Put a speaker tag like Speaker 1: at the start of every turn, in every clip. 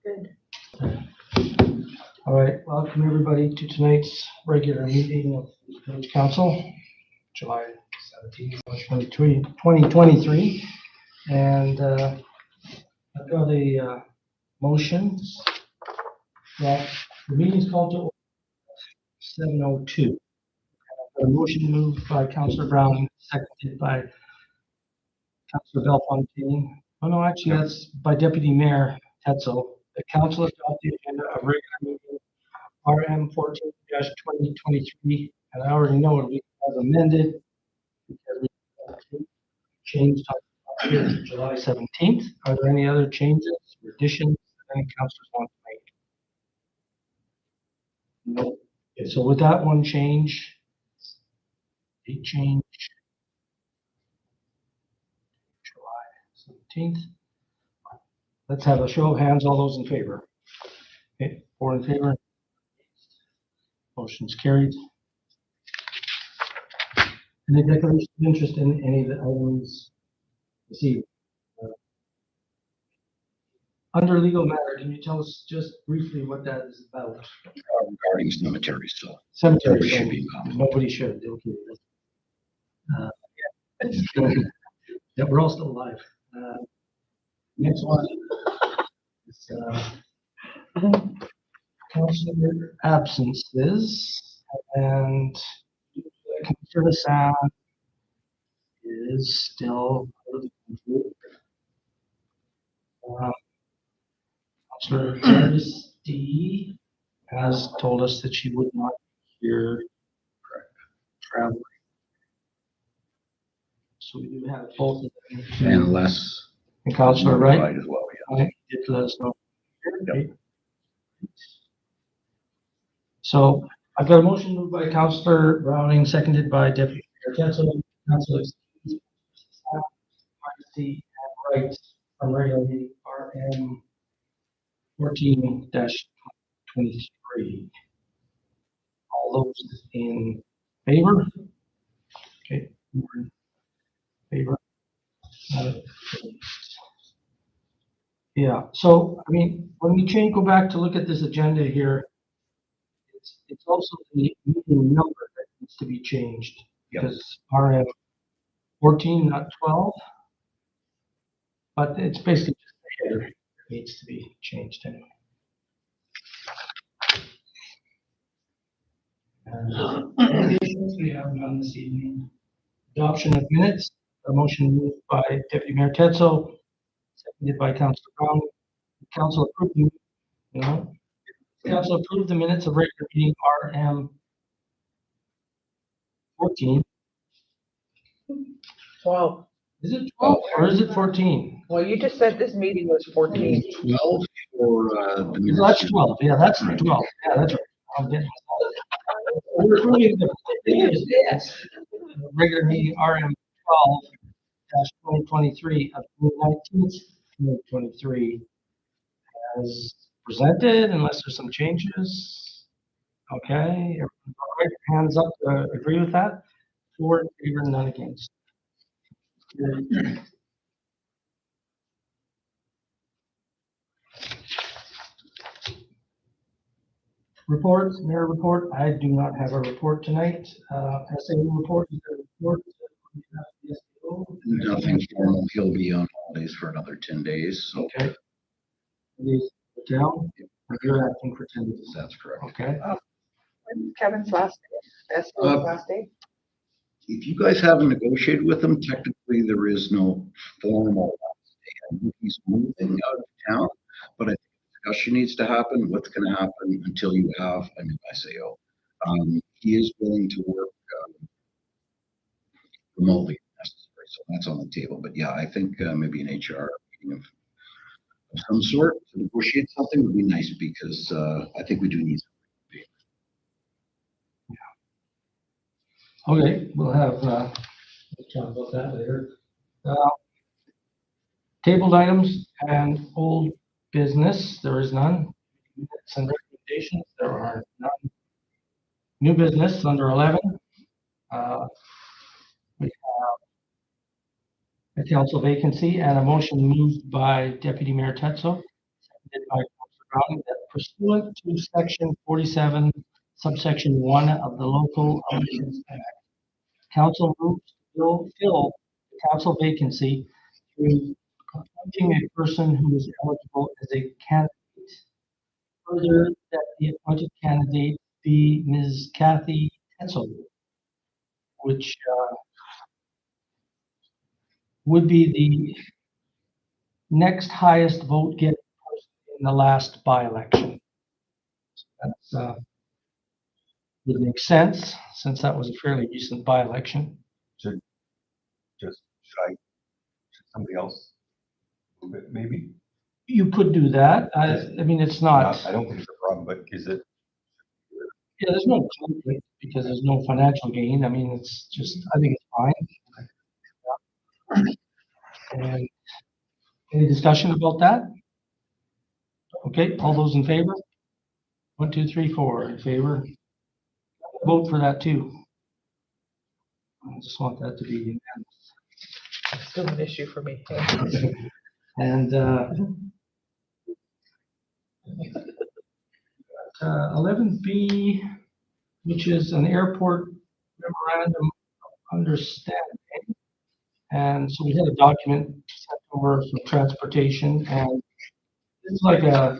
Speaker 1: Good.
Speaker 2: All right, welcome everybody to tonight's regular meeting of the Village Council, July 17th, 2023. And I've got a motion that the meeting's called to order at 7:02. I've got a motion moved by Councillor Brown, seconded by Councillor Bellefontaine. Oh no, actually that's by Deputy Mayor Tetzel. The council adopted the agenda of regular meeting RM-14-2023, and I already know it'll be as amended because we changed on here to July 17th. Are there any other changes or additions that any councilors want to make? No. Okay, so with that one change, date change, July 17th. Let's have a show of hands, all those in favor. Okay, 4 in favor. Motion's carried. Any declaration of interest in any of the items this evening? Under legal matter, can you tell us just briefly what that is about?
Speaker 3: Regarding cemeteries, so
Speaker 2: Cemetery
Speaker 3: should be in conflict.
Speaker 2: Nobody should. Okay. Yeah, we're all still alive. Next one is councillor absences, and Councillor Hassan is still out of the country. Councillor Jarvis D has told us that she would not be here traveling. So we do have both of them.
Speaker 3: Unless.
Speaker 2: And Councillor Wright
Speaker 3: As well, yeah.
Speaker 2: did let us know.
Speaker 3: Yep.
Speaker 2: So I've got a motion moved by Councillor Browning, seconded by Deputy Mayor Tetzel. Councillor and Wright from regular meeting RM-14-23. All those in favor? Okay, we're in favor. Yeah, so I mean, when we go back to look at this agenda here, it's also the meeting number that needs to be changed.
Speaker 3: Yep.
Speaker 2: Because RM-14, not 12. But it's basically just the header that needs to be changed anyway. We have none this evening. Adoption of minutes, a motion moved by Deputy Mayor Tetzel, seconded by Councillor Brown. Council approved, Council approved the minutes of regular meeting RM-14.
Speaker 1: 12.
Speaker 2: Is it 12 or is it 14?
Speaker 1: Well, you just said this meeting was 14.
Speaker 3: 12 for the minutes.
Speaker 2: That's 12. Yeah, that's 12. Yeah, that's right. I'm getting we're approving the regular meeting RM-12-2023 of June 19th, 2023 as presented, unless there's some changes. Okay, all right, hands up, agree with that? 4 in favor, none against. Reports, mayor report. I do not have a report tonight. SA report, is there a report?
Speaker 3: Nothing formal. He'll be on holidays for another 10 days. So
Speaker 2: Okay. These down, you're acting for 10 days.
Speaker 3: that's correct.
Speaker 2: Okay.
Speaker 1: When's Kevin's last day? SO's last day?
Speaker 3: If you guys haven't negotiated with him, technically there is no formal last day. I think he's moving out of town, but I think discussion needs to happen. What's going to happen until you have a new SAO? He is willing to work remotely if necessary, so that's on the table. But yeah, I think maybe an HR meeting of some sort to negotiate something would be nice because I think we do need something.
Speaker 2: Okay, we'll have we'll talk about that later. Tabled items and old business, there is none. Minutes and recommendations, there are none. New business under 11. We have a council vacancy and a motion moved by Deputy Mayor Tetzel, seconded by Councillor Browning, that pursuant to section 47, subsection 1 of the Local Elections Act, council moves to fill the council vacancy through appointing a person who is eligible as a candidate. Further, that the appointed candidate be Ms. Kathy Tetzel, which would be the next highest vote getting person in the last by-election. That's would make sense since that was a fairly recent by-election.
Speaker 4: Should somebody else move it, maybe?
Speaker 2: You could do that. I mean, it's not.
Speaker 4: I don't think it's a problem, but is it?
Speaker 2: Yeah, there's no conflict because there's no financial gain. I mean, it's just, I think it's fine. And any discussion about that? Okay, all those in favor? 1, 2, 3, 4 in favor. Vote for that too. I just want that to be unanimous.
Speaker 1: Still an issue for me.
Speaker 2: And 11B, which is an airport memorandum of understanding. And so we had a document sent over for transportation, and it's like a,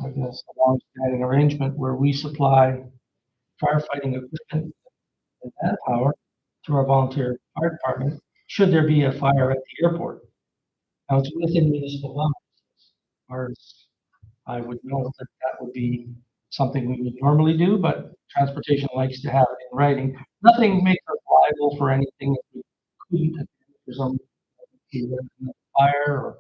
Speaker 2: I guess, a long-standing arrangement where we supply firefighting equipment and manpower to our volunteer fire department, should there be a fire at the airport. Now, it's within municipal limits. As far as I would know that that would be something we would normally do, but transportation likes to have it in writing. Nothing makes us liable for anything if we couldn't, for some fire or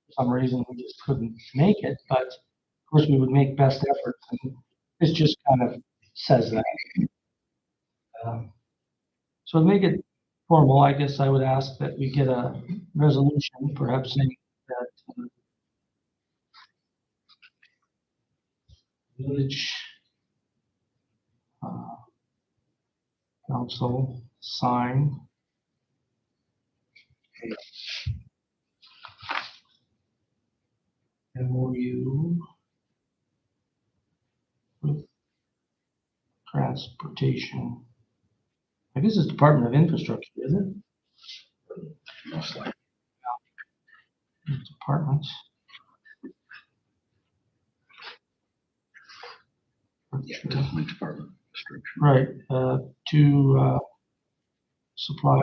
Speaker 2: for some reason we just couldn't make it. But of course, we would make best efforts, and this just kind of says that. So to make it formal, I guess I would ask that we get a resolution, perhaps saying that village council sign MOU with transportation. I guess it's Department of Infrastructure, isn't it?
Speaker 3: Most likely.
Speaker 2: Departments.
Speaker 3: Yeah, definitely department restriction.
Speaker 2: Right, to supply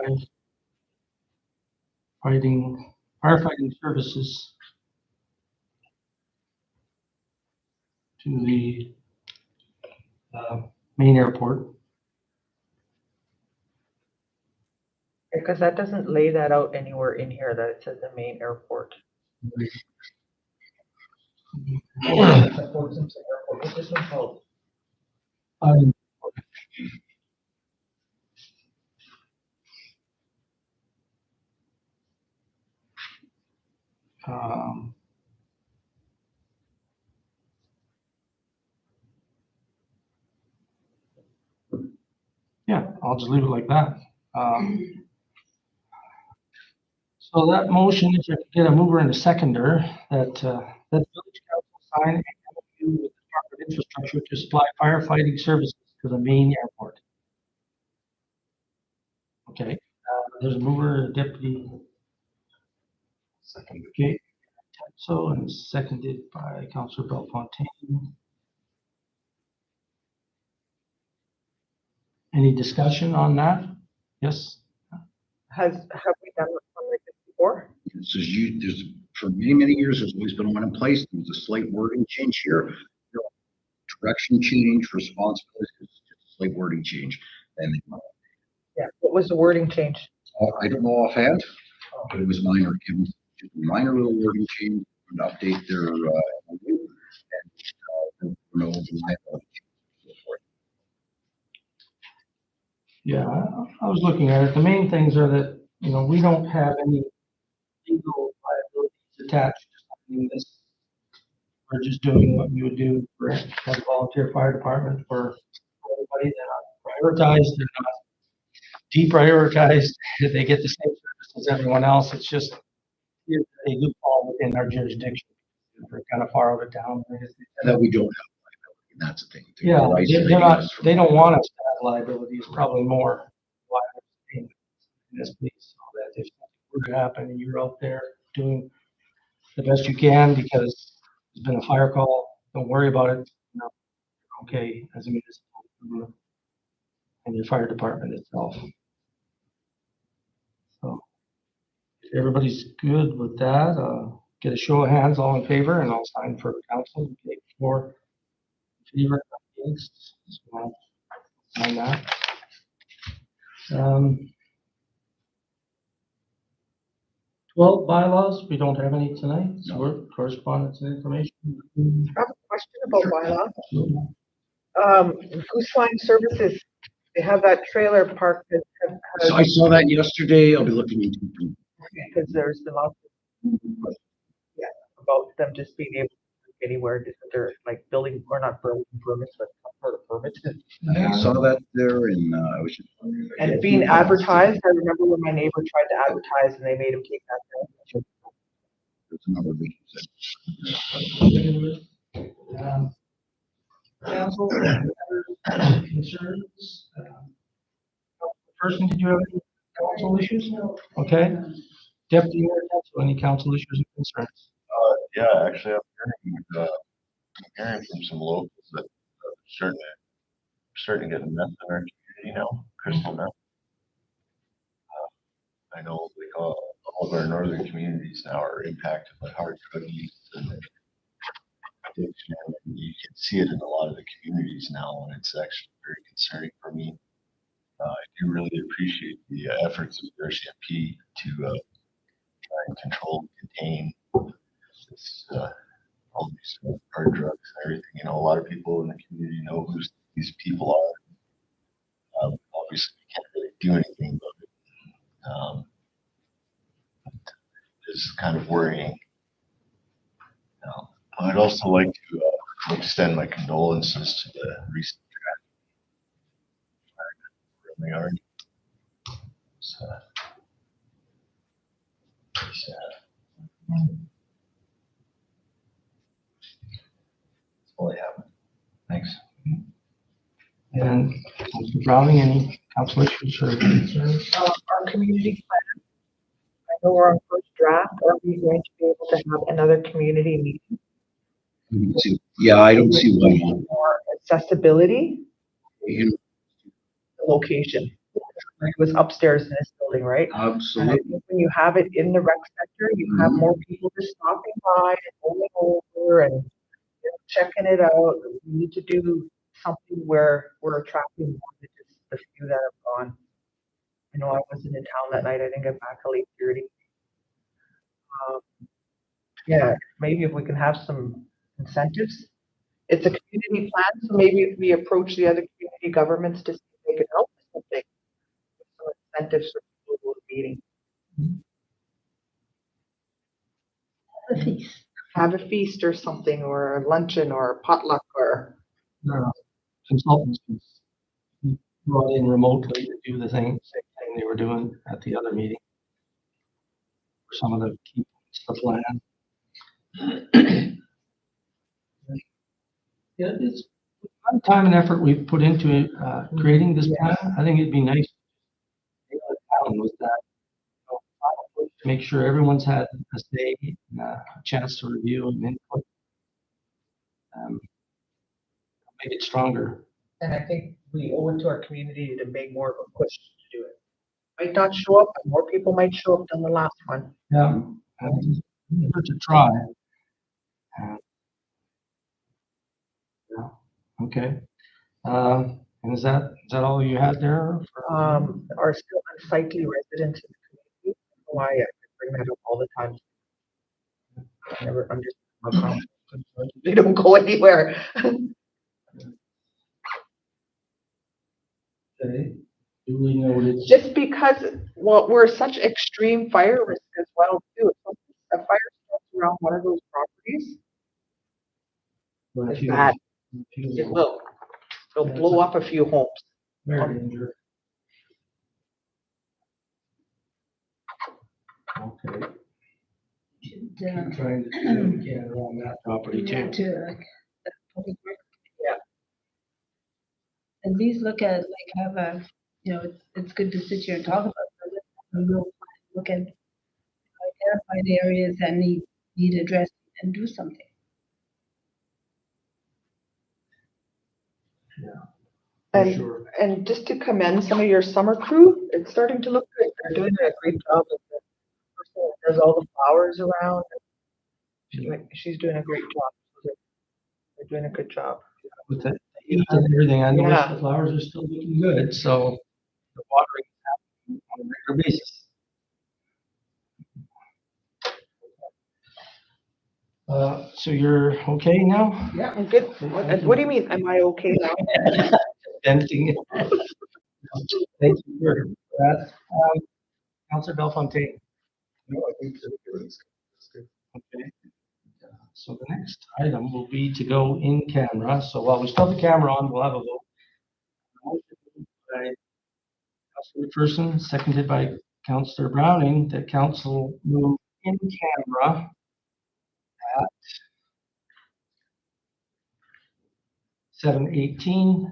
Speaker 2: firefighting services to the main airport.
Speaker 1: Because that doesn't lay that out anywhere in here that it says the main airport. What's this one called?
Speaker 2: Um, yeah, I'll just leave it like that. So that motion, if I could get a mover and a seconder, that that village council sign an MOU with the Department of Infrastructure to supply firefighting services to the main airport. Okay, there's a mover, a deputy.
Speaker 4: Second.
Speaker 2: Okay, so and seconded by Councillor Bellefontaine. Any discussion on that? Yes?
Speaker 1: Have we done one like this before?
Speaker 3: This is there's, for many, many years, there's always been one in place. There was a slight wording change here. Direction change, responsibility, it's just a slight wording change. And
Speaker 1: Yeah, what was the wording change?
Speaker 3: I don't know offhand, but it was minor. It was just a minor little wording change to update their MOU, and no liability.
Speaker 2: Yeah, I was looking at it. The main things are that, you know, we don't have any legal liabilities attached to something this. We're just doing what we would do for a volunteer fire department for everybody. They're not prioritized, they're not deprioritized. They get the same service as everyone else. It's just they do fall within our jurisdiction They're kind of far out of town.
Speaker 3: That we don't have liability, and that's the thing.
Speaker 2: Yeah, they're
Speaker 3: isolating
Speaker 2: not,
Speaker 3: us from
Speaker 2: they don't want us to have liability. It's probably more why we're in this place. So that if something were to happen and you're out there doing the best you can because there's been a fire call, don't worry about it. You know, you're okay as a municipal and your fire department itself. So if everybody's good with that, get a show of hands, all in favor, and I'll sign for council. Okay, 4 in favor, against. So I'll sign that. 12 bylaws, we don't have any tonight, so we're correspondence and information.
Speaker 1: I have a question about bylaw. Goose Line Services, they have that trailer park that
Speaker 3: So I saw that yesterday. I'll be looking into it.
Speaker 1: because there's been lots of, yeah, about them just being able to move anywhere, just that they're like building, or not building permits, but some sort of permits.
Speaker 3: I saw that there, and I was just wondering.
Speaker 1: And it's being advertised. I remember when my neighbor tried to advertise and they made him take that down.
Speaker 3: There's another reason.
Speaker 2: Council, concerns? Person, did you have any council issues? Okay. Deputy Mayor, Council, any council issues or concerns?
Speaker 4: Yeah, actually, I'm hearing from some locals that starting to get a meth in our community now, crystal meth. I know like all of our northern communities now are impacted by hard drug use and addiction. And you can see it in a lot of the communities now, and it's actually very concerning for me. I do really appreciate the efforts of the RCMP to try and control and contain this, all these hard drugs and everything. You know, a lot of people in the community know who these people are. Obviously, we can't really do anything about it. It's kind of worrying. I'd also like to extend my condolences to the recent tragedy in the yard. So, that's all I have. Thanks.
Speaker 2: And Mr. Browning, any council issues or concerns?
Speaker 1: Our community plan, I know we're on first draft. Are we going to be able to have another community meeting?
Speaker 3: Yeah, I don't see why not.
Speaker 1: For accessibility,
Speaker 3: You know,
Speaker 1: the location. It was upstairs in this building, right? And I
Speaker 3: absolutely.
Speaker 1: think when you have it in the rec center, you have more people just stopping by and going over and checking it out. We need to do something where we're attracting more than just the few that have gone. I know I wasn't in town that night. I didn't get back till 8:30. Yeah, maybe if we can have some incentives. It's a community plan, so maybe if we approach the other community governments to see if they can help us something. Some incentives for people who are meeting. Have a feast or something, or a luncheon, or a potluck, or
Speaker 2: Consultants be brought in remotely to do the same thing they were doing at the other meeting. For some of the key points of the plan. Yeah, it's a lot of time and effort we've put into creating this plan. I think it'd be nice with that. To make sure everyone's had a say, and a chance to review and input. Make it stronger.
Speaker 1: and I think we owe it to our community to make more of a push to do it. Might not show up, but more people might show up than the last one.
Speaker 2: Yeah. Good to try. Yeah. Okay. And is that all you had there?
Speaker 1: Are still unsightly residents in the community. Why I bring that up all the time. I never understand how they don't go anywhere.
Speaker 2: Okay. Duly noted.
Speaker 1: Just because, well, we're such extreme fire risk as well too. If a fire starts around one of those properties, it's bad. It will. It'll blow up a few homes.
Speaker 2: Very dangerous. Okay. keep trying to do what we can around that property
Speaker 5: yeah,
Speaker 2: too.
Speaker 5: to like, the public works.
Speaker 1: Yeah.
Speaker 5: At least look at, like, have a, it's good to sit here and talk about, but let's have a real plan. Look at, identify the areas that need addressing and do something.
Speaker 2: For
Speaker 1: And,
Speaker 2: sure.
Speaker 1: and just to commend some of your summer crew, it's starting to look good. They're doing a great job with the person that does all the flowers around. She's doing a great job. They're doing a good job.
Speaker 2: With the heat and everything, I noticed
Speaker 1: Yeah.
Speaker 2: the flowers are still looking good, so the watering is happening on a regular basis. So you're okay now?
Speaker 1: Yeah, I'm good. What do you mean? Am I okay now?
Speaker 2: Venting. Thank you for that. Councilor Bellefontaine.
Speaker 6: No, I think that's good.
Speaker 2: Okay. So the next item will be to go in camera. So while we still have the camera on, we'll have a vote. Motion by Councilor McPherson, seconded by Councilor Browning, that council move in camera at 7:18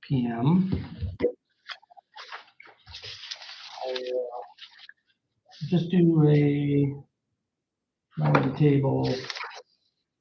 Speaker 2: p.m. Just do a round the table